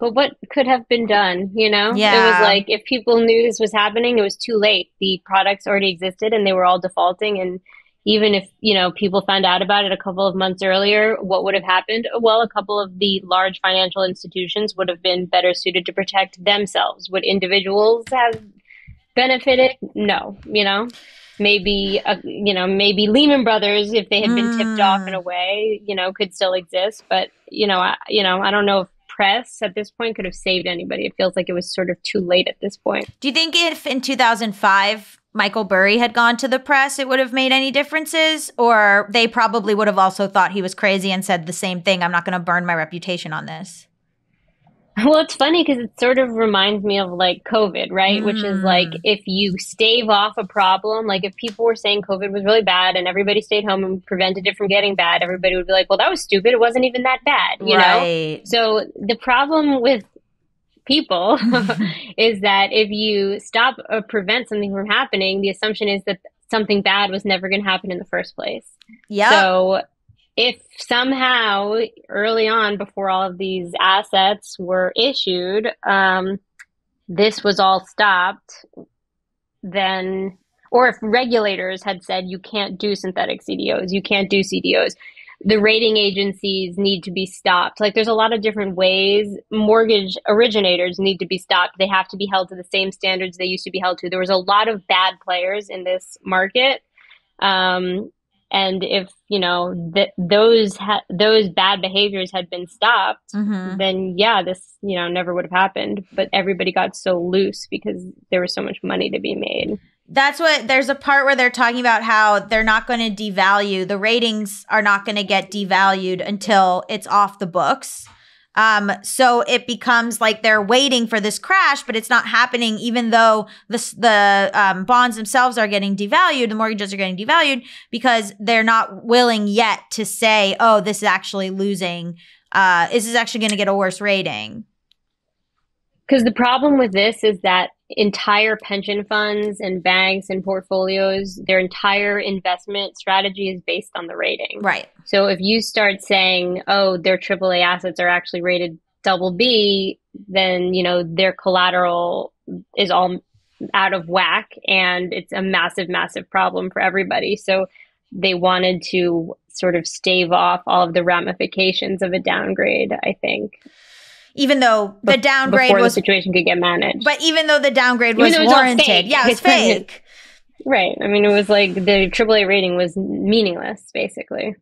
But what could have been done, you know? It was Yeah. like if people knew this was happening, it was too late. The products already existed and they were all defaulting. And even if, people found out about it a couple of months earlier, what would have happened? Well, a couple of the large financial institutions would have been better suited to protect themselves. Would individuals have benefited? No, maybe maybe Lehman Brothers, if they had been tipped off in a Mm. way, could still exist. But I don't know if press at this point could have saved anybody. It feels like it was sort of too late at this point. Do you think if in 2005 Michael Burry had gone to the press, it would have made any differences? Or they probably would have also thought he was crazy and said the same thing. I'm not going to burn my reputation on this. Well, it's funny because it sort of reminds me of like COVID, right? Which is like Mm. if you stave off a problem, like if people were saying COVID was really bad and everybody stayed home and prevented it from getting bad, everybody would be like, well, that was stupid. It wasn't even that bad. Right. So the problem with people is that if you stop or prevent something from happening, the assumption is that something bad was never going to happen in the first place. Yep. So if somehow early on, before all of these assets were issued, this was all stopped, then, or if regulators had said you can't do synthetic CDOs, you can't do CDOs, the rating agencies need to be stopped. Like there's a lot of different ways. Mortgage originators need to be stopped. They have to be held to the same standards they used to be held to. There was a lot of bad players in this market. And if, those bad behaviors had been stopped, Hmm. then yeah, this, never would have happened. But everybody got so loose because there was so much money to be made. That's what there's a part where they're talking about how they're not going to devalue. The ratings are not going to get devalued until it's off the books. So it becomes like they're waiting for this crash, but it's not happening, even though the bonds themselves are getting devalued, the mortgages are getting devalued, because they're not willing yet to say, oh, this is actually losing. This is actually going to get a worse rating. Because the problem with this is that entire pension funds and banks and portfolios, their entire investment strategy is based on the rating. Right. So if you start saying, oh, their AAA assets are actually rated double B, then, their collateral is all out of whack and it's a massive, massive problem for everybody. So they wanted to sort of stave off all of the ramifications of a downgrade, I think. Even though the downgrade before was, the situation could get managed. but even though the downgrade Even was though it was all warranted, fake. yeah, it was fake. Right. I mean, it was like the AAA rating was meaningless, basically.